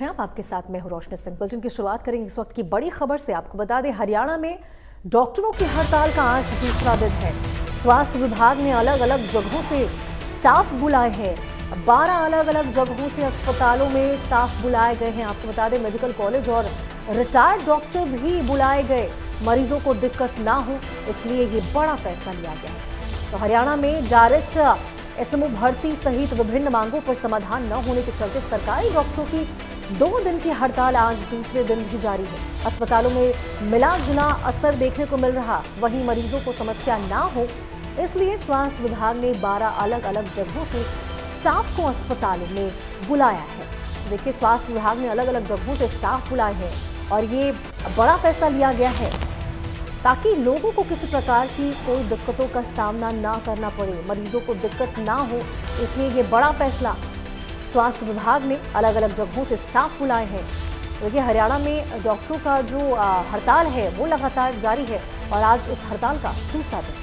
आपके साथ मैं हूं रोशनी सिंह। बुलेटिन की शुरुआत करेंगे इस वक्त की बड़ी खबर से। आपको बता दें, हरियाणा में डॉक्टरों की हड़ताल का आज दूसरा दिन है। स्वास्थ्य विभाग ने अलग अलग जगहों से स्टाफ बुलाए हैं। 12 अलग अलग जगहों से अस्पतालों में स्टाफ बुलाए गए हैं। आपको बता दें, मेडिकल कॉलेज और रिटायर्ड डॉक्टर भी बुलाए गए। मरीजों को दिक्कत ना हो इसलिए ये बड़ा फैसला लिया गया है। तो हरियाणा में डायरेक्ट एसएमओ भर्ती सहित विभिन्न मांगों पर समाधान न होने के चलते सरकारी डॉक्टरों की 2 दिन की हड़ताल आज दूसरे दिन भी जारी है। अस्पतालों में मिला जुला असर देखने को मिल रहा, वहीं मरीजों को समस्या ना हो इसलिए स्वास्थ्य विभाग ने 12 अलग अलग जगहों से स्टाफ को अस्पतालों में बुलाया है। देखिए, स्वास्थ्य विभाग ने अलग अलग जगहों से स्टाफ बुलाए हैं और ये बड़ा फैसला लिया गया है ताकि लोगों को किसी प्रकार की कोई दिक्कतों का सामना ना करना पड़े, मरीजों को दिक्कत ना हो इसलिए ये बड़ा फैसला स्वास्थ्य विभाग ने अलग अलग जगहों से स्टाफ बुलाए हैं। देखिए, हरियाणा में डॉक्टरों का जो हड़ताल है वो लगातार जारी है और आज इस हड़ताल का दूसरा दिन।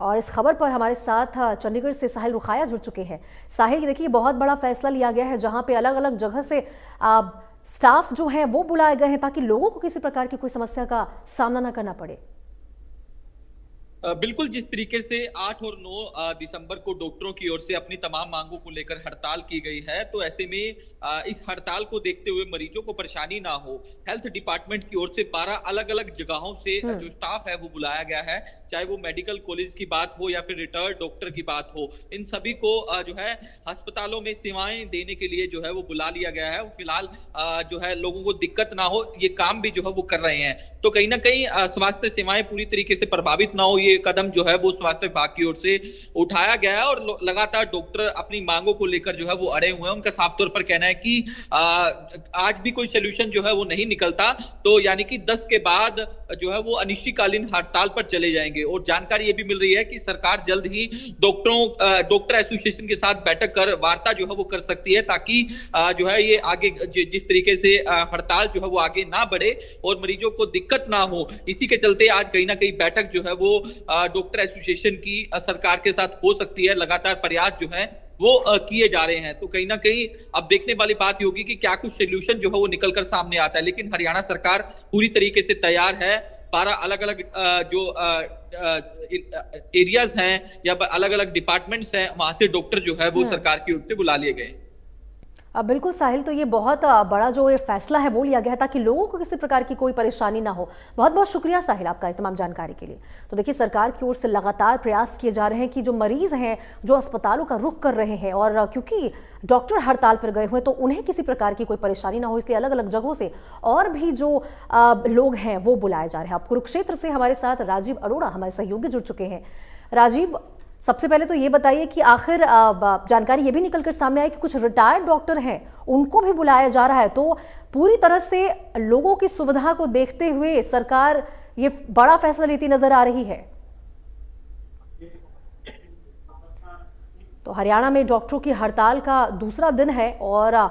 और इस खबर पर हमारे साथ चंडीगढ़ से साहिल रुखाया जुड़ चुके हैं। साहिल, देखिए, बहुत बड़ा फैसला लिया गया है जहां पे अलग अलग जगह से स्टाफ जो है वो बुलाए गए हैं ताकि लोगों को किसी प्रकार की कोई समस्या का सामना न करना पड़े। बिल्कुल, जिस तरीके से 8 और 9 दिसंबर को डॉक्टरों की ओर से अपनी तमाम मांगों को लेकर हड़ताल की गई है, तो ऐसे में इस हड़ताल को देखते हुए मरीजों को परेशानी ना हो, हेल्थ डिपार्टमेंट की ओर से 12 अलग अलग जगहों से जो स्टाफ है वो बुलाया गया है। चाहे वो मेडिकल कॉलेज की बात हो या फिर रिटायर्ड डॉक्टर की बात हो, इन सभी को जो है अस्पतालों में सेवाएं देने के लिए जो है वो बुला लिया गया है। फिलहाल जो है लोगों को दिक्कत ना हो, ये काम भी जो है वो कर रहे हैं। तो कहीं ना कहीं स्वास्थ्य सेवाएं पूरी तरीके से प्रभावित ना हो, ये कदम जो है वो स्वास्थ्य विभाग की ओर से उठाया गया है। और लगातार डॉक्टर अपनी मांगों को लेकर जो है वो अड़े हुए हैं। उनका साफ तौर पर कहना है कि आज भी कोई सोल्यूशन जो है वो नहीं निकलता, तो यानी कि 10 के बाद जो है वो अनिश्चितकालीन हड़ताल पर चले जाएंगे। और जानकारी ये भी मिल रही है कि सरकार जल्द ही डॉक्टर एसोसिएशन के साथ बैठक कर वार्ता जो है वो कर सकती है, ताकि जो है ये आगे जिस तरीके से हड़ताल जो है वो आगे ना बढ़े और मरीजों को दिक्कत ना हो, इसी के चलते आज कहीं ना कहीं बैठक जो है वो डॉक्टर एसोसिएशन की सरकार के साथ हो सकती है। लगातार प्रयास जो है वो किए जा रहे हैं। तो कहीं ना कहीं अब देखने वाली बात ये होगी कि क्या कुछ सोल्यूशन जो है वो निकलकर सामने आता है। लेकिन हरियाणा सरकार पूरी तरीके से तैयार है। 12 अलग अलग जो एरियाज हैं या अलग अलग डिपार्टमेंट्स हैं, वहां से डॉक्टर जो है वो सरकार की ओर से बुला लिए गए। बिल्कुल साहिल, तो ये बहुत बड़ा जो ये फैसला है वो लिया गया है ताकि लोगों को किसी प्रकार की कोई परेशानी ना हो। बहुत बहुत शुक्रिया साहिल आपका इस तमाम जानकारी के लिए। तो देखिए, सरकार की ओर से लगातार प्रयास किए जा रहे हैं कि जो मरीज हैं जो अस्पतालों का रुख कर रहे हैं और क्योंकि डॉक्टर हड़ताल पर गए हुए तो उन्हें किसी प्रकार की कोई परेशानी ना हो, इसलिए अलग अलग जगहों से और भी जो लोग हैं वो बुलाए जा रहे हैं। अब कुरुक्षेत्र से हमारे साथ राजीव अरोड़ा हमारे सहयोगी जुड़ चुके हैं। राजीव, सबसे पहले तो ये बताइए कि आखिर जानकारी ये भी निकलकर सामने आई कि कुछ रिटायर्ड डॉक्टर हैं उनको भी बुलाया जा रहा है, तो पूरी तरह से लोगों की सुविधा को देखते हुए सरकार ये बड़ा फैसला लेती नजर आ रही है। तो हरियाणा में डॉक्टरों की हड़ताल का दूसरा दिन है और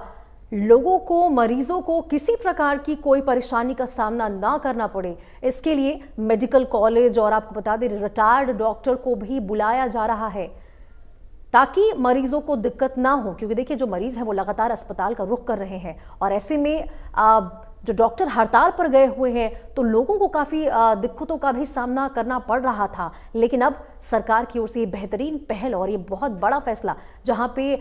लोगों को, मरीजों को किसी प्रकार की कोई परेशानी का सामना ना करना पड़े इसके लिए मेडिकल कॉलेज और आपको बता दें रिटायर्ड डॉक्टर को भी बुलाया जा रहा है ताकि मरीजों को दिक्कत ना हो। क्योंकि देखिए, जो मरीज है वो लगातार अस्पताल का रुख कर रहे हैं और ऐसे में जो डॉक्टर हड़ताल पर गए हुए हैं तो लोगों को काफ़ी दिक्कतों का भी सामना करना पड़ रहा था। लेकिन अब सरकार की ओर से ये बेहतरीन पहल और ये बहुत बड़ा फैसला, जहां पे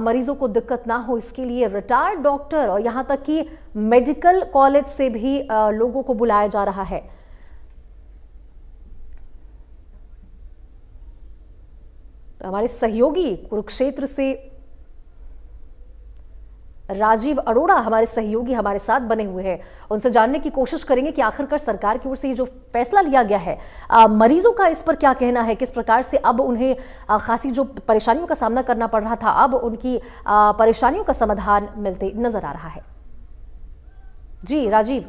मरीजों को दिक्कत ना हो इसके लिए रिटायर्ड डॉक्टर और यहाँ तक कि मेडिकल कॉलेज से भी लोगों को बुलाया जा रहा है। तो हमारे सहयोगी कुरुक्षेत्र से राजीव अरोड़ा हमारे सहयोगी हमारे साथ बने हुए हैं, उनसे जानने की कोशिश करेंगे कि आखिरकार सरकार की ओर से ये जो फैसला लिया गया है मरीजों का इस पर क्या कहना है, किस प्रकार से अब उन्हें खासी जो परेशानियों का सामना करना पड़ रहा था अब उनकी परेशानियों का समाधान मिलते नजर आ रहा है। जी राजीव।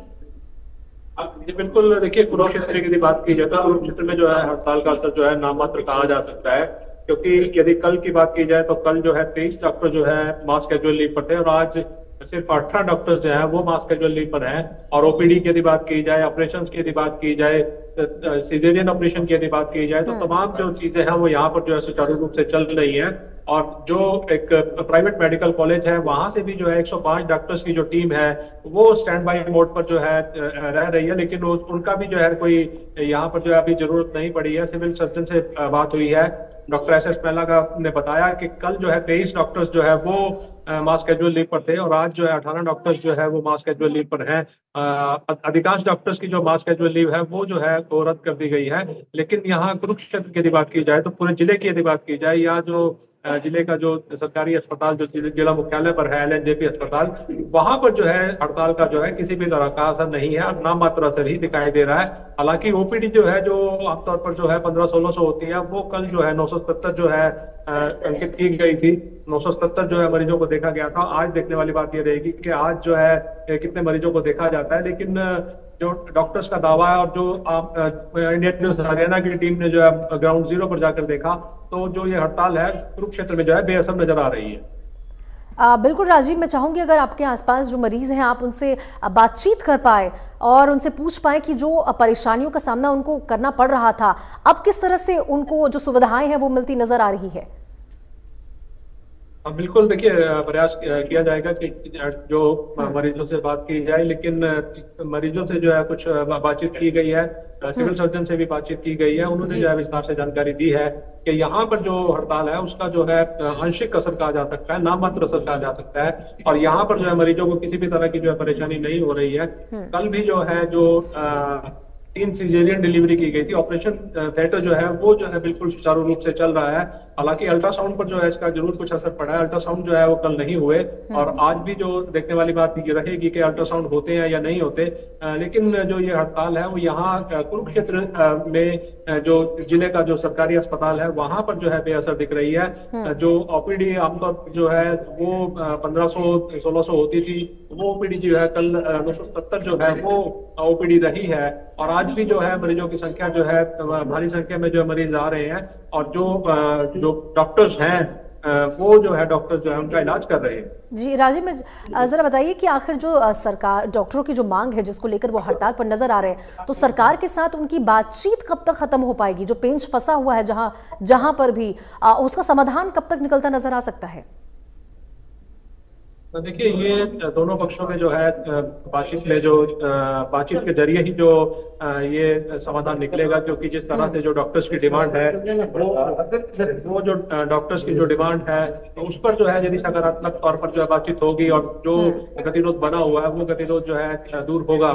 बिल्कुल, देखिए, कुरुक्षेत्र की बात की जाए तो कुरुक्षेत्र में जो है हड़ताल का असर जो है नामात्र कहा जा सकता है, क्योंकि यदि कल की बात की जाए तो कल जो है 23 डॉक्टर जो है मास कैजुअल लीव पर थे और आज सिर्फ 18 डॉक्टर्स जो है वो मास कैजुअल लीव पर हैं। और ओपीडी की यदि बात की जाए, ऑपरेशंस की यदि बात की जाए, सिजेरियन ऑपरेशन की यदि बात की जाए, तो तमाम जो चीजें हैं वो यहाँ पर जो है सुचारू रूप से चल रही हैं। और जो एक प्राइवेट मेडिकल कॉलेज है वहां से भी जो है 105 डॉक्टर्स की जो टीम है वो स्टैंड बाई मोड पर जो है रह रही है, लेकिन उनका भी जो है कोई यहाँ पर जो है अभी जरूरत नहीं पड़ी है। सिविल सर्जन से बात हुई है, डॉक्टर एस एस पहला का ने बताया कि कल जो है 23 डॉक्टर्स जो है वो मास कैजुअल लीव पर थे और आज जो है 18 डॉक्टर्स जो है वो मास कैजुअल लीव पर हैं। अधिकांश डॉक्टर्स की जो मास कैजुअल लीव है वो जो है वो रद्द कर दी गई है। लेकिन यहाँ कुरुक्षेत्र की यदि बात की जाए, तो पूरे जिले की यदि बात की जाए, या जो जिले का जो सरकारी अस्पताल जो जिला मुख्यालय पर है LNJP अस्पताल, वहां पर जो है हड़ताल का जो है किसी भी तरह का असर नहीं है, नाम मात्र असर ही दिखाई दे रहा है। हालांकि ओपीडी जो है जो आमतौर पर जो है 1500-1600 होती है, वो कल जो है 977 जो है अंकित की गई थी। 977 जो है मरीजों को देखा गया था। आज देखने वाली बात ये रहेगी कि आज जो है कितने मरीजों को देखा जाता है। लेकिन जो डॉक्टर्स का दावा है और जो इंडियन न्यूज हरियाणा की टीम ने जो है ग्राउंड जीरो पर जाकर देखा, तो जो ये हड़ताल है कुरुक्षेत्र में जो है बेअसर नजर आ रही है। बिल्कुल राजीव, मैं चाहूंगी अगर आपके आसपास जो मरीज हैं आप उनसे बातचीत कर पाए और उनसे पूछ पाए कि जो परेशानियों का सामना उनको करना पड़ रहा था, अब किस तरह से उनको जो सुविधाएं हैं वो मिलती नजर आ रही है। बिल्कुल, देखिए प्रयास किया जाएगा कि जो मरीजों से बात की जाए, लेकिन मरीजों से जो है कुछ बातचीत की गई है, सिविल सर्जन से भी बातचीत की गई है। उन्होंने जो है विस्तार से जानकारी दी है कि यहाँ पर जो हड़ताल है उसका जो है आंशिक असर कहा जा सकता है, नाम मात्र असर कहा जा सकता है, और यहाँ पर जो है मरीजों को किसी भी तरह की जो है परेशानी नहीं हो रही है। कल भी जो है जो 3 सिजेरियन डिलीवरी की गई थी, ऑपरेशन थिएटर जो है वो जो है बिल्कुल सुचारू रूप से चल रहा है। हालांकि अल्ट्रासाउंड पर जो है इसका जरूर कुछ असर पड़ा है। अल्ट्रासाउंड जो है वो कल नहीं हुए, और आज भी जो देखने वाली बात ये रहेगी कि अल्ट्रासाउंड होते हैं या नहीं होते। लेकिन जो ये हड़ताल है वो यहाँ कुरुक्षेत्र में जो जिले का जो सरकारी अस्पताल है वहां पर जो है बेअसर दिख रही है। जो ओपीडी आमतौर पर जो है वो 1500-1600 होती थी, वो ओपीडी जो है कल 977 जो है वो ओपीडी रही है। और आज भी जो है मरीजों की संख्या जो है भारी संख्या में जो मरीज आ रहे हैं, और जो डॉक्टर्स हैं वो जो है डॉक्टर्स जो है उनका इलाज कर रहे हैं। जी राजीव, में जरा बताइए कि आखिर जो सरकार डॉक्टरों की जो मांग है जिसको लेकर वो हड़ताल पर नजर आ रहे हैं, तो सरकार के साथ उनकी बातचीत कब तक खत्म हो पाएगी? जो पेंच फंसा हुआ है जहां पर भी उसका समाधान कब तक निकलता नजर आ सकता है? तो देखिए, ये दोनों पक्षों में जो है बातचीत के जरिए ही जो ये समाधान निकलेगा, क्योंकि जिस तरह से जो डॉक्टर्स की डिमांड है वो जो डॉक्टर्स की जो डिमांड है तो उस पर जो है यदि सकारात्मक तौर पर जो है बातचीत होगी और जो गतिरोध बना हुआ है वो गतिरोध जो है दूर होगा,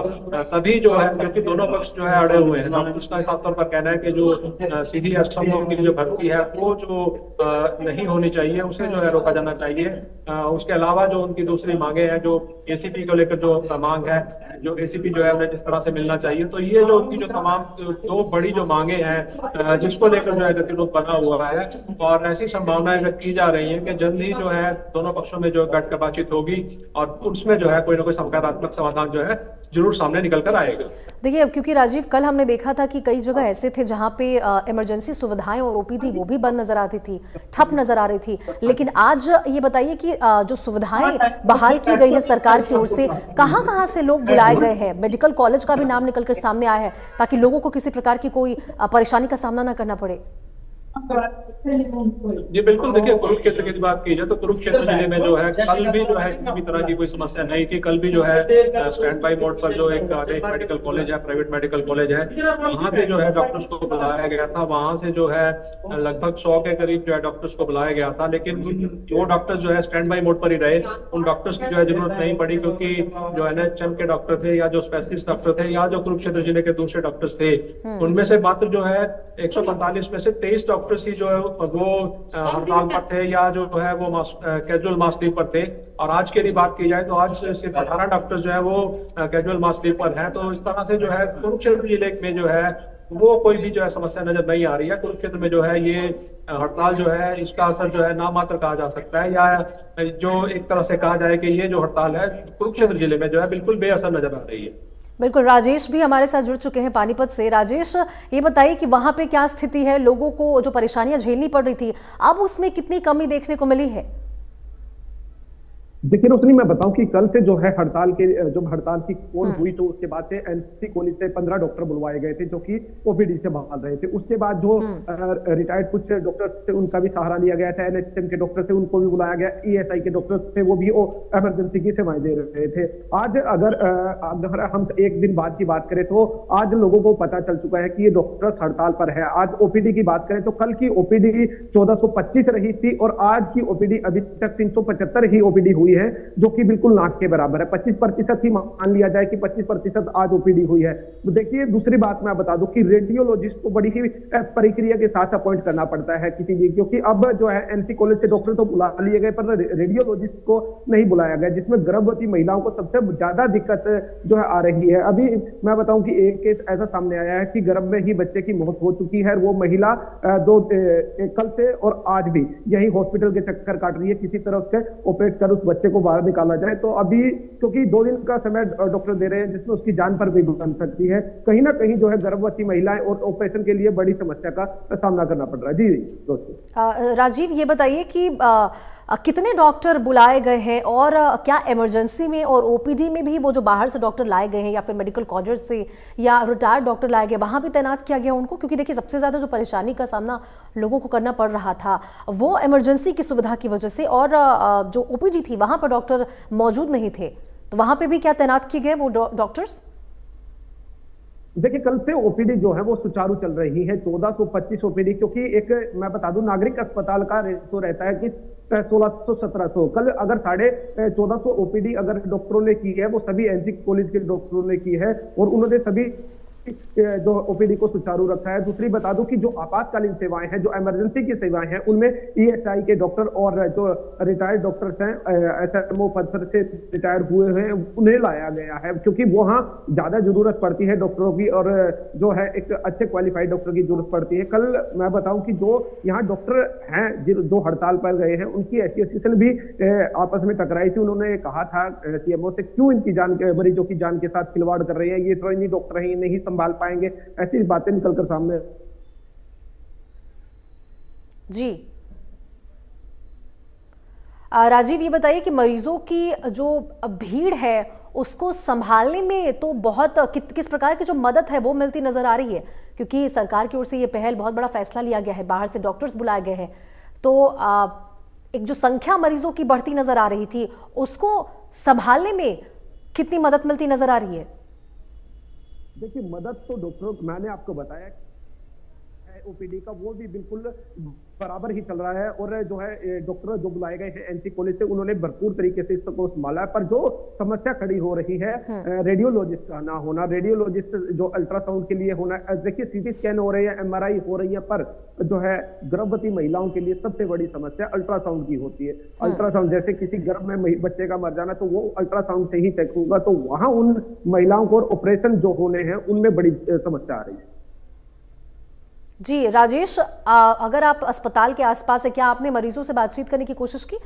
तभी जो है, क्योंकि दोनों पक्ष जो है अड़े हुए हैं। उसका साफ तौर पर कहना है कि जो सीधी अस्तंभों की जो भर्ती है वो जो नहीं होनी चाहिए, उसे जो है रोका जाना चाहिए। उसके अलावा जो उनकी दूसरी मांगे हैं, जो एसीपी को लेकर जो मांग है, जो एसीपी जो है उन्हें जिस तरह से मिलना चाहिए, तो ये जो उनकी जो तमाम दो बड़ी जो मांगे हैं जिसको लेकर जो है गतिरोध बना हुआ है, और ऐसी संभावनाएं व्यक्त की जा रही है कि जल्द ही जो है दोनों पक्षों में जो बैठ कर बातचीत होगी और उसमें जो है कोई ना कोई सकारात्मक समाधान जो है जरूर सामने निकल कर आएगा। देखिए, क्योंकि राजीव कल हमने देखा था कि कई जगह ऐसे थे जहां पे इमरजेंसी सुविधाएं और ओपीडी वो भी बंद नजर आती थी, ठप नजर आ रही थी। लेकिन आज ये बताइए कि जो सुविधाएं बहाल की गई है सरकार की ओर से, कहां से लोग बुलाए गए हैं? मेडिकल कॉलेज का भी नाम निकलकर सामने आया है ताकि लोगों को किसी प्रकार की कोई परेशानी का सामना ना करना पड़े। जी बिल्कुल, देखिए कुरुक्षेत्र की बात की जाए तो कुरुक्षेत्र जिले में जो है कल भी जो है किसी भी तरह की कोई समस्या नहीं थी। कल भी जो है स्टैंड बाई मोड पर जो एक मेडिकल कॉलेज है, प्राइवेट मेडिकल कॉलेज है, वहाँ पे जो है डॉक्टर्स को बुलाया गया था। वहाँ से जो है लगभग 100 के करीब जो है डॉक्टर्स को बुलाया गया था, लेकिन वो डॉक्टर्स जो है स्टैंड बाई मोड पर ही रहे। उन डॉक्टर्स की जो है जरूरत नहीं पड़ी, क्योंकि जो NHM के डॉक्टर थे या जो स्पेशलिस्ट डॉक्टर थे या जो कुरुक्षेत्र जिले के दूसरे डॉक्टर्स थे, उनमें से मात्र जो है 145 में से 23 डॉक्टर्स ही जो है वो हड़ताल पर थे या जो है वो कैजुअल मास लीव पर थे। और आज की यदि बात की जाए तो आज सिर्फ 18 डॉक्टर्स जो है वो कैजुअल मास लीव पर हैं। तो इस तरह से जो है कुरुक्षेत्र जिले में जो है वो कोई भी जो है समस्या नजर नहीं आ रही है। कुरुक्षेत्र में जो है ये हड़ताल जो है इसका असर जो है नाम मात्र कहा जा सकता है, या जो एक तरह से कहा जाए कि ये जो हड़ताल है कुरुक्षेत्र जिले में जो है बिल्कुल बेअसर नजर आ रही है। बिल्कुल, राजेश भी हमारे साथ जुड़ चुके हैं पानीपत से। राजेश, ये बताइए कि वहां पे क्या स्थिति है? लोगों को जो परेशानियां झेलनी पड़ रही थी, अब उसमें कितनी कमी देखने को मिली है? देखिए रोशनी, मैं बताऊं कि कल से जो है हड़ताल के जब हड़ताल की कॉल हुई तो उसके बाद से एनसी कॉलेज से 15 डॉक्टर बुलवाए गए थे जो कि ओपीडी से भाग रहे थे। उसके बाद जो रिटायर्ड कुछ डॉक्टर थे उनका भी सहारा लिया गया था, एनएचएम के डॉक्टर थे उनको भी बुलाया गया, ईएसआई के डॉक्टर थे वो भी इमरजेंसी की सेवाएं दे रहे थे। आज अगर हम एक दिन बाद की बात करें तो आज लोगों को पता चल चुका है कि ये डॉक्टर्स हड़ताल पर है। आज ओपीडी की बात करें तो कल की ओपीडी 1425 रही थी और आज की ओपीडी अभी तक 375 ही ओपीडी हुई है, जो कि बिल्कुल नाक के बराबर है। 25% ही मान लिया जाए कि 25% आज ओपीडी हुई है। तो देखिए दूसरी बात मैं बता दूं कि रेडियोलॉजिस्ट को बड़ी ही प्रक्रिया के साथ अपॉइंट करना पड़ता है किसी भी, क्योंकि अब जो है एनसी कॉलेज से डॉक्टर तो बुला लिए गए पर रेडियोलॉजिस्ट को नहीं बुलाया गया, जिसमें गर्भवती महिलाओं को सबसे ज्यादा दिक्कत जो है आ रही है। अभी मैं बताऊं कि एक केस ऐसा सामने आया है कि गर्भ में ही बच्चे की मौत हो चुकी है। वो महिला कल से और आज भी यही हॉस्पिटल के चक्कर काट रही है, किसी तरह उसके ऑपरेट कर उस बच्चे को बाहर निकाला जाए। तो अभी क्योंकि 2 दिन का समय डॉक्टर दे रहे हैं जिसमें उसकी जान पर भी बन सकती है, कहीं ना कहीं जो है गर्भवती महिलाएं और ऑपरेशन के लिए बड़ी समस्या का सामना करना पड़ रहा है। जी दोस्तों, राजीव ये बताइए कि कितने डॉक्टर बुलाए गए हैं और क्या इमरजेंसी में और ओपीडी में भी वो जो बाहर से डॉक्टर लाए गए हैं या फिर मेडिकल कॉलेज से या रिटायर्ड डॉक्टर लाए गए वहां भी तैनात किया गया उनको? क्योंकि देखिए सबसे ज्यादा जो परेशानी का सामना लोगों को करना पड़ रहा था वो इमरजेंसी की सुविधा की वजह से, और जो ओपीडी थी वहां पर डॉक्टर मौजूद नहीं थे, तो वहां पे भी क्या तैनात किए गए वो डॉक्टर्स? देखिए कल से ओपीडी जो है वो सुचारू चल रही है, 1425 ओपीडी, क्योंकि एक मैं बता दूं नागरिक अस्पताल का रेशो रहता है कि 1600-1700। कल अगर 1450 ओपीडी अगर डॉक्टरों ने की है वो सभी एनसी कॉलेज के डॉक्टरों ने की है और उन्होंने सभी जो ओपीडी को सुचारू रखा है। दूसरी बता दूं कि जो आपातकालीन सेवाएं हैं, जो इमरजेंसी की सेवाएं हैं, उनमें ईएसआई के डॉक्टर और जो रिटायर्ड डॉक्टर्स हैं, एसएमओ पद से रिटायर हुए हैं, उन्हें लाया गया है क्योंकि वहां ज्यादा जरूरत पड़ती है डॉक्टरों की और जो है एक अच्छे क्वालिफाइड डॉक्टर की जरूरत पड़ती है। कल मैं बताऊं कि जो यहाँ डॉक्टर हैं जो हड़ताल पर गए हैं उनकी एसोसिएशन भी आपस में टकराई थी। उन्होंने कहा था सीएमओ से क्यों इनकी जान मरीजों की जान के साथ खिलवाड़ कर रहे हैं, ये तो इन्हीं डॉक्टर हैं, नहीं संभाल पाएंगे, ऐसी बातें निकलकर सामने। जी राजीव ये बताइए कि मरीजों की जो भीड़ है उसको संभालने में तो बहुत किस प्रकार की जो मदद है वो मिलती नजर आ रही है? क्योंकि सरकार की ओर से ये पहल बहुत बड़ा फैसला लिया गया है, बाहर से डॉक्टर्स बुलाए गए हैं, तो एक जो संख्या मरीजों की बढ़ती नजर आ रही थी उसको संभालने में कितनी मदद मिलती नजर आ रही है? देखिए मदद तो डॉक्टरों, मैंने आपको बताया ओपीडी का वो भी बिल्कुल बराबर ही चल रहा है और जो है डॉक्टर जो बुलाए गए हैं एनसी कॉलेज से उन्होंने भरपूर तरीके से इसको संभाला है। पर जो समस्या खड़ी हो रही है रेडियोलॉजिस्ट का ना होना, रेडियोलॉजिस्ट जो अल्ट्रासाउंड के लिए होना, देखिए सीटी स्कैन हो रही है, एमआरआई हो रही है, पर जो है गर्भवती महिलाओं के लिए सबसे बड़ी समस्या अल्ट्रासाउंड की होती है। अल्ट्रासाउंड जैसे किसी गर्भ में बच्चे का मर जाना तो वो अल्ट्रासाउंड से ही चेक होगा, तो वहां उन महिलाओं को ऑपरेशन जो होने हैं उनमें बड़ी समस्या आ रही है। जी राजेश, अगर आप अस्पताल के आसपास है, क्या आपने मरीजों से बातचीत करने की कोशिश की?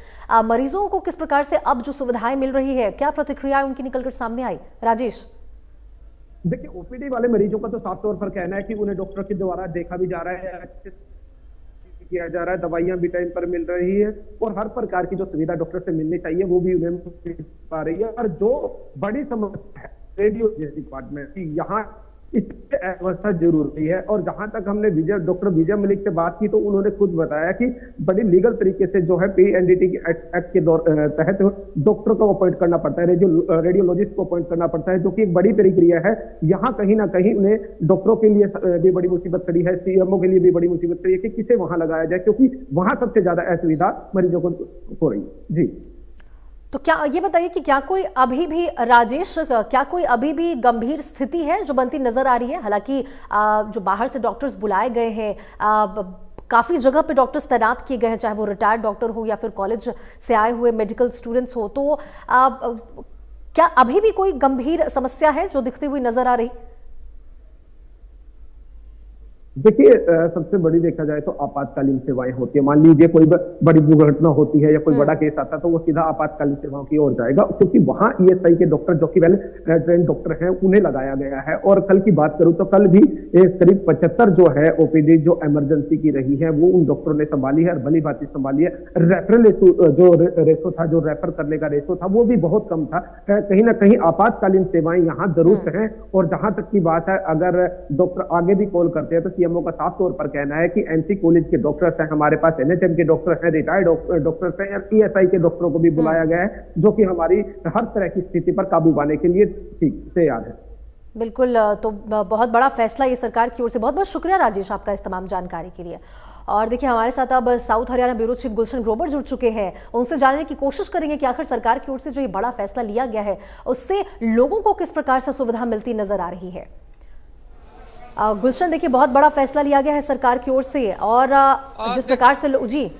मरीजों को किस प्रकार से अब जो सुविधाएं मिल रही है, क्या प्रतिक्रिया उनकी निकलकर सामने आई? राजेश देखिए ओपीडी वाले मरीजों का तो साफ तौर पर कहना है कि उन्हें डॉक्टर के द्वारा देखा भी जा रहा है, किया जा रहा है, दवाइयां भी टाइम पर मिल रही है और हर प्रकार की जो सुविधा डॉक्टर से मिलनी चाहिए वो भी उन्हें मिल पा रही है। और जो बड़ी समस्या है रेडियो डिपार्टमेंट की, यहाँ इससे व्यवस्था जरूरी है। और जहां तक हमने डॉक्टर विजय मलिक से बात की तो उन्होंने खुद बताया कि बड़ी लीगल तरीके से जो है पीएनडीटी एक्ट के तहत डॉक्टर को अपॉइंट करना पड़ता है, रेडियोलॉजिस्ट को अपॉइंट करना पड़ता है, जो कि एक बड़ी प्रक्रिया है। यहाँ कहीं ना कहीं उन्हें डॉक्टरों के लिए भी बड़ी मुसीबत खड़ी है, सीएमओ के लिए भी बड़ी मुसीबत खड़ी है कि किसे वहां लगाया जाए, क्योंकि वहां सबसे ज्यादा असुविधा मरीजों को हो रही है। जी तो क्या ये बताइए कि क्या कोई अभी भी, राजेश, क्या कोई अभी भी गंभीर स्थिति है जो बनती नजर आ रही है? हालांकि जो बाहर से डॉक्टर्स बुलाए गए हैं, काफी जगह पे डॉक्टर्स तैनात किए गए हैं, चाहे वो रिटायर्ड डॉक्टर हो या फिर कॉलेज से आए हुए मेडिकल स्टूडेंट्स हो, तो क्या अभी भी कोई गंभीर समस्या है जो दिखती हुई नजर आ रही? देखिए, सबसे बड़ी देखा जाए तो आपातकालीन सेवाएं होती है। मान लीजिए कोई बड़ी दुर्घटना होती है या कोई बड़ा केस आता है तो वो सीधा आपातकालीन सेवाओं की ओर जाएगा, क्योंकि वहां ईएसआई के डॉक्टर जो कि वेल ट्रेन डॉक्टर हैं उन्हें लगाया गया है। और कल की बात करूं तो कल भी करीब 75 जो है ओपीडी जो इमरजेंसी की रही है वो उन डॉक्टरों ने संभाली है और भली भांति संभाली है। रेफरल जो रेशो था, जो रेफर करने का रेशो था, वो भी बहुत कम था। कहीं ना कहीं आपातकालीन सेवाएं यहाँ जरूर हैं। और जहां तक की बात है, अगर डॉक्टर आगे भी कॉल करते हैं तो सीएमओ का साफ तौर पर कहना है कि एनसी कॉलेज के डॉक्टर्स हैं, हमारे पास एनएचएम के डॉक्टर्स हैं, रिटायर्ड डॉक्टर्स हैं, ईएसआई के डॉक्टरों को भी बुलाया गया है, जो कि हमारी हर तरह की स्थिति पर काबू पाने के लिए ठीक तैयार है। बिल्कुल, तो बहुत बड़ा फैसला ये सरकार की ओर से। बहुत बहुत शुक्रिया राजेश आपका इस तमाम जानकारी के लिए। और देखिए, हमारे साथ अब south Haryana bureau chief Gulshan Grover जुड़ चुके हैं। उनसे जानने की कोशिश करेंगे कि आखिर सरकार की ओर से जो ये बड़ा फैसला लिया गया है उससे लोगों को किस प्रकार से सुविधा मिलती नजर आ रही है। गुलशन, देखिए, बहुत बड़ा फैसला लिया गया है सरकार की ओर से, और जिस प्रकार से जी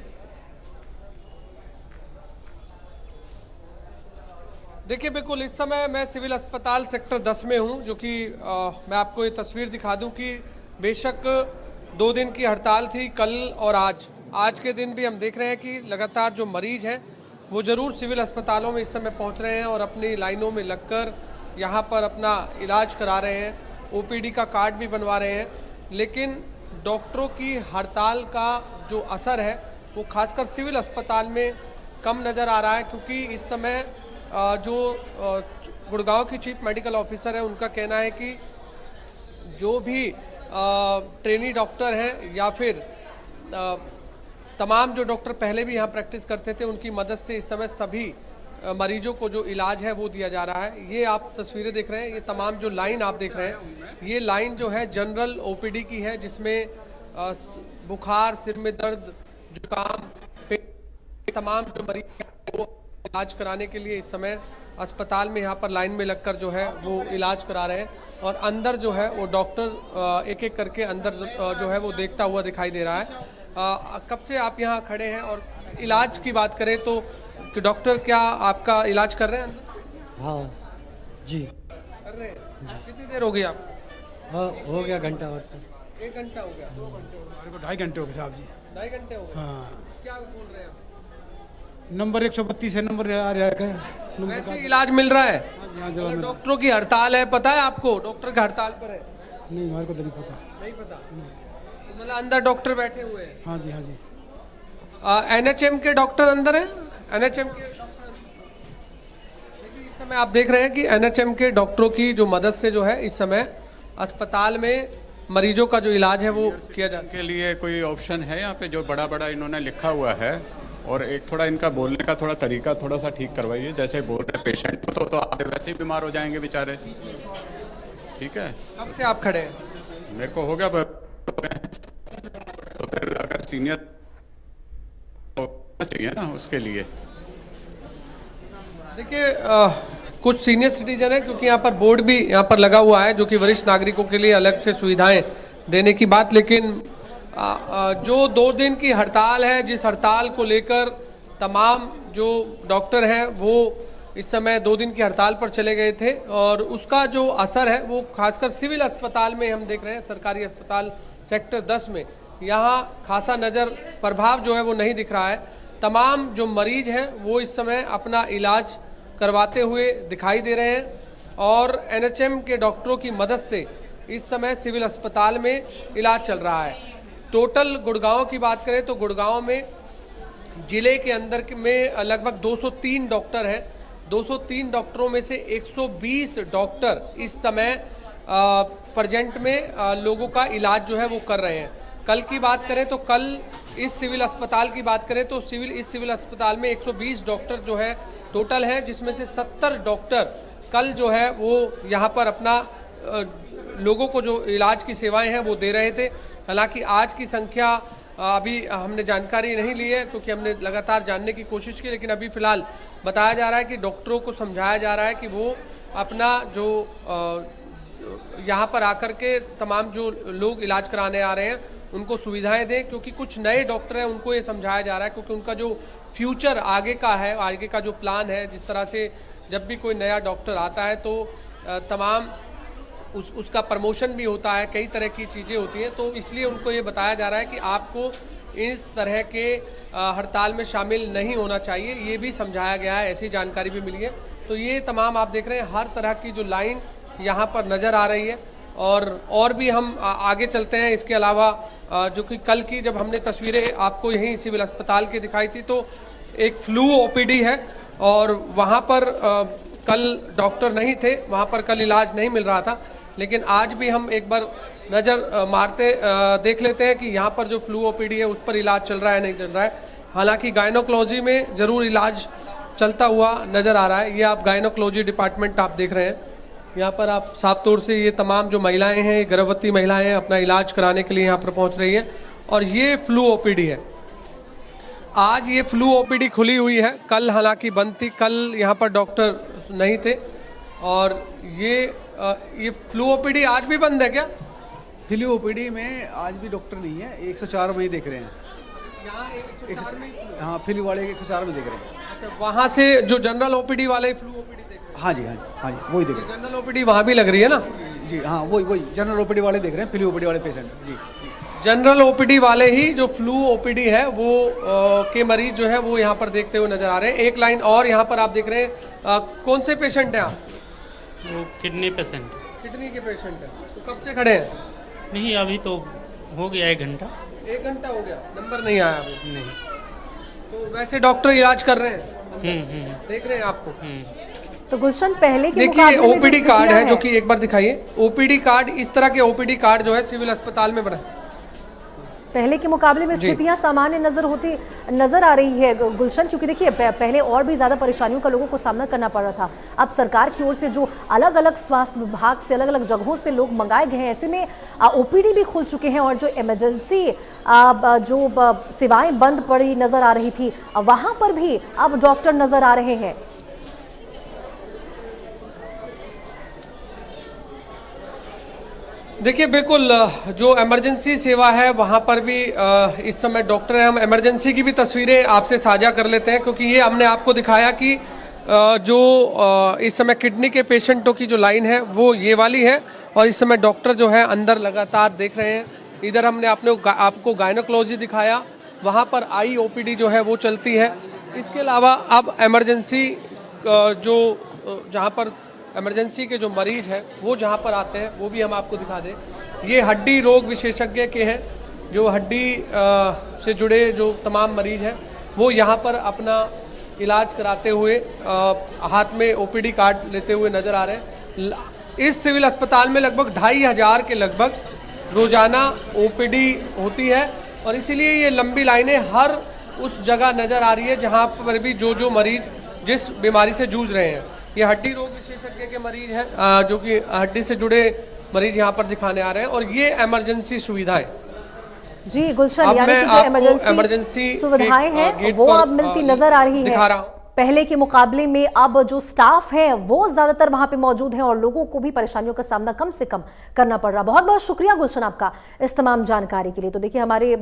देखिए, बिल्कुल इस समय मैं सिविल अस्पताल सेक्टर 10 में हूं, जो कि मैं आपको ये तस्वीर दिखा दूं कि बेशक 2 दिन की हड़ताल थी, कल और आज के दिन भी हम देख रहे हैं कि लगातार जो मरीज हैं वो ज़रूर सिविल अस्पतालों में इस समय पहुंच रहे हैं और अपनी लाइनों में लगकर यहाँ पर अपना इलाज करा रहे हैं, ओपीडी का कार्ड भी बनवा रहे हैं। लेकिन डॉक्टरों की हड़ताल का जो असर है वो खासकर सिविल अस्पताल में कम नज़र आ रहा है, क्योंकि इस समय जो गुड़गांव की चीफ मेडिकल ऑफिसर है उनका कहना है कि जो भी ट्रेनी डॉक्टर हैं या फिर तमाम जो डॉक्टर पहले भी यहाँ प्रैक्टिस करते थे उनकी मदद से इस समय सभी मरीजों को जो इलाज है वो दिया जा रहा है। ये आप तस्वीरें देख रहे हैं, ये तमाम जो लाइन आप देख रहे हैं, ये लाइन जो है जनरल ओपीडी की है, जिसमें बुखार, सिर में दर्द, जुकाम, तमाम जो मरीज वो इलाज कराने के लिए इस समय अस्पताल में यहाँ पर लाइन में लगकर जो है वो इलाज करा रहे हैं। और अंदर जो है वो डॉक्टर एक एक करके अंदर जो है वो देखता हुआ दिखाई दे रहा है। कब से आप यहाँ खड़े हैं? और इलाज की बात करें तो कि डॉक्टर क्या आपका इलाज कर रहे हैं? हाँ जी कर रहे हैं। कितनी देर हो गई आप? हाँ, हो गया घंटा भर से। 1 घंटा हो गया? 2 घंटे हो गए? हमारे को 2.5 घंटे हो गए साहब जी। 2.5 घंटे हो गए? हाँ। क्या बोल रहे हैं आप? नंबर 132 है, नंबर आ रहा है। वैसे इलाज मिल रहा है? यहाँ जला मिल- डॉक्टरों की हड़ताल है, पता है आपको? डॉक्टर की हड़ताल पर है? नहीं, हमारे को तो नहीं पता। नहीं पता? तो मतलब अंदर डॉक्टर बैठे हुए हैं? हाँ जी, हाँ जी। एनएचएम के डॉक्टर अंदर हैं? एनएचएम के डॉक्टर, देखिए इस समय आप देख रहे हैं कि एनएचएम के डॉक्टरों की जो मदद से जो है इस समय अस्पताल में मरीजों का जो इलाज है वो किया जाता है। के लिए कोई ऑप्शन है यहाँ पे जो बड़ा बड़ा इन्होंने लिखा हुआ है? और एक थोड़ा इनका बोलने का थोड़ा तरीका थोड़ा सा ठीक करवाइए, जैसे बोल रहे पेशेंट को तो आप वैसे ही बीमार हो जाएंगे बेचारे। ठीक है, कब से आप खड़े हैं? मेरे को हो गया तो फिर अगर सीनियर तो चाहिए ना उसके लिए। देखिए कुछ सीनियर सिटीजन है, क्योंकि यहाँ पर बोर्ड भी यहाँ पर लगा हुआ है जो कि वरिष्ठ नागरिकों के लिए अलग से सुविधाएं देने की बात। लेकिन जो 2 दिन की हड़ताल है, जिस हड़ताल को लेकर तमाम जो डॉक्टर हैं वो इस समय 2 दिन की हड़ताल पर चले गए थे, और उसका जो असर है वो खासकर सिविल अस्पताल में हम देख रहे हैं। सरकारी अस्पताल सेक्टर 10 में यहाँ खासा नज़र प्रभाव जो है वो नहीं दिख रहा है। तमाम जो मरीज हैं वो इस समय अपना इलाज करवाते हुए दिखाई दे रहे हैं, और एनएचएम के डॉक्टरों की मदद से इस समय सिविल अस्पताल में इलाज चल रहा है। टोटल गुड़गांव की बात करें तो गुड़गांव में जिले के अंदर में लगभग 203 डॉक्टर हैं। 203 डॉक्टरों में से 120 डॉक्टर इस समय प्रेजेंट में लोगों का इलाज जो है वो कर रहे हैं। कल की बात करें तो कल इस सिविल अस्पताल की बात करें तो इस सिविल अस्पताल में 120 डॉक्टर जो है टोटल हैं, जिसमें से 70 डॉक्टर कल जो है वो यहाँ पर अपना लोगों को जो इलाज की सेवाएं हैं वो दे रहे थे। हालांकि आज की संख्या अभी हमने जानकारी नहीं ली है, क्योंकि हमने लगातार जानने की कोशिश की, लेकिन अभी फिलहाल बताया जा रहा है कि डॉक्टरों को समझाया जा रहा है कि वो अपना जो यहाँ पर आकर के तमाम जो लोग इलाज कराने आ रहे हैं उनको सुविधाएं दें, क्योंकि कुछ नए डॉक्टर हैं उनको ये समझाया जा रहा है, क्योंकि उनका जो फ्यूचर आगे का है, आगे का जो प्लान है, जिस तरह से जब भी कोई नया डॉक्टर आता है तो तमाम उसका प्रमोशन भी होता है, कई तरह की चीज़ें होती हैं, तो इसलिए उनको ये बताया जा रहा है कि आपको इस तरह के हड़ताल में शामिल नहीं होना चाहिए, ये भी समझाया गया है, ऐसी जानकारी भी मिली है। तो ये तमाम आप देख रहे हैं हर तरह की जो लाइन यहाँ पर नज़र आ रही है। और भी हम आगे चलते हैं। इसके अलावा जो कि कल की जब हमने तस्वीरें आपको यहीं सिविल अस्पताल की दिखाई थी, तो एक फ्लू ओपीडी है और वहाँ पर कल डॉक्टर नहीं थे, वहाँ पर कल इलाज नहीं मिल रहा था, लेकिन आज भी हम एक बार नज़र मारते देख लेते हैं कि यहाँ पर जो फ्लू ओपीडी है उस पर इलाज चल रहा है नहीं चल रहा है। हालांकि गायनोकोलॉजी में ज़रूर इलाज चलता हुआ नज़र आ रहा है। ये आप गायनोकोलॉजी डिपार्टमेंट आप देख रहे हैं, यहाँ पर आप साफ तौर से ये तमाम जो महिलाएं हैं, गर्भवती महिलाएं हैं, अपना इलाज कराने के लिए यहाँ पर पहुँच रही है। और ये फ्लू ओपीडी है। आज ये फ्लू ओपीडी खुली हुई है, कल हालांकि बंद थी, कल यहाँ पर डॉक्टर नहीं थे। और ये फ्लू ओपीडी आज भी बंद है क्या? फ्लू ओपीडी में आज भी डॉक्टर नहीं है, 104 में ही देख रहे हैं। यहाँ 104 में? हाँ, फ्लू वाले 104 में देख रहे हैं। अच्छा, वहाँ से जो जनरल ओपीडी वाले फ्लू ओपीडी देख रहे हैं? हाँ जी, वही देख रहे हैं। जनरल ओपीडी वहाँ भी लग रही है ना? जी हाँ, वही जनरल ओपीडी वाले देख रहे हैं, फ्लू ओपीडी वाले पेशेंट। जी, जनरल ओपीडी वाले ही जो फ्लू ओपीडी है वो के मरीज जो है वो यहाँ पर देखते हुए नजर आ रहे हैं। एक लाइन और यहाँ पर आप देख रहे हैं, कौन से पेशेंट हैं आप? वो किडनी पेशेंट। किडनी के पेशेंट हैं। तो कब से खड़े हैं? नहीं, अभी तो हो गया 1 घंटा। 1 घंटा हो गया, नंबर नहीं आया अभी? नहीं। तो वैसे डॉक्टर इलाज कर रहे हैं, देख रहे हैं आपको? तो गुलशन, पहले के देखिए मुकाबले में ओपीडी जो कार्ड स्थितियां है, जो कि एक बार दिखाइए। ओपीडी कार्ड, इस तरह के ओपीडी कार्ड जो है सिविल अस्पताल में बना है। पहले के मुकाबले में स्थितियां सामान्य नजर आ रही है गुलशन, क्योंकि देखिए पहले और भी ज्यादा परेशानियों का लोगों को सामना करना पड़ रहा था। अब सरकार की ओर से जो अलग अलग स्वास्थ्य विभाग से अलग अलग जगहों से लोग मंगाए गए हैं, ऐसे में ओपीडी भी खुल चुके हैं और जो इमरजेंसी जो सेवाएं बंद पड़ी नजर आ रही थी, वहां पर भी अब डॉक्टर नजर आ रहे हैं। देखिए बिल्कुल, जो इमरजेंसी सेवा है वहाँ पर भी इस समय डॉक्टर हैं। हम इमरजेंसी की भी तस्वीरें आपसे साझा कर लेते हैं, क्योंकि ये हमने आपको दिखाया कि जो इस समय किडनी के पेशेंटों की जो लाइन है वो ये वाली है, और इस समय डॉक्टर जो है अंदर लगातार देख रहे हैं। इधर हमने आपको गायनोकोलॉजी दिखाया, वहाँ पर IOPD जो है वो चलती है। इसके अलावा अब इमरजेंसी जो जहाँ पर इमरजेंसी के जो मरीज हैं वो जहाँ पर आते हैं वो भी हम आपको दिखा दें। ये हड्डी रोग विशेषज्ञ के हैं, जो हड्डी से जुड़े जो तमाम मरीज हैं वो यहाँ पर अपना इलाज कराते हुए हाथ में OPD कार्ड लेते हुए नज़र आ रहे हैं। इस सिविल अस्पताल में लगभग 2500 के लगभग रोज़ाना OPD होती है, और इसीलिए ये लंबी लाइनें हर उस जगह नज़र आ रही है जहाँ पर भी जो मरीज जिस बीमारी से जूझ रहे हैं। ये हड्डी रोग विशेषज्ञ के मरीज हैं, जो कि हड्डी से जुड़े मरीज यहाँ पर दिखाने आ रहे हैं, और ये इमरजेंसी सुविधाएं। जी गुलशन, यानी कि जो इमरजेंसी सुविधाएं हैं वो अब मिलती नजर आ रही है। दिखा रहा हूँ। पहले के मुकाबले में अब जो स्टाफ है वो ज्यादातर वहां पे मौजूद है और लोगों को भी परेशानियों का सामना कम से कम करना पड़ रहा। बहुत बहुत शुक्रिया गुलशन आपका इस तमाम जानकारी के लिए। तो देखिए हमारे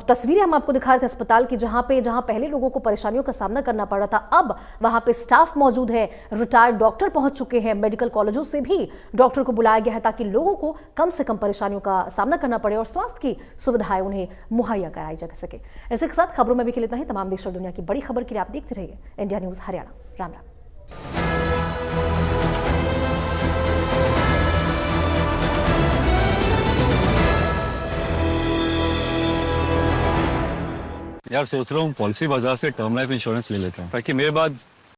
तस्वीरें हम आपको दिखा रहे थे अस्पताल की, जहां पहले लोगों को परेशानियों का सामना करना पड़ रहा था, अब वहां पे स्टाफ मौजूद है, रिटायर्ड डॉक्टर पहुंच चुके हैं, मेडिकल कॉलेजों से भी डॉक्टर को बुलाया गया है ताकि लोगों को कम से कम परेशानियों का सामना करना पड़े और स्वास्थ्य की सुविधाएं उन्हें मुहैया कराई जा सके। ऐसे के साथ खबरों में भी लेता है। तमाम देश और दुनिया की बड़ी खबर के लिए आप देखते रहिए इंडिया न्यूज हरियाणा। राम राम। यार सोच रहा हूँ पॉलिसी बाजार से टर्म लाइफ इंश्योरेंस ले लेता हूँ, ताकि मेरे बाद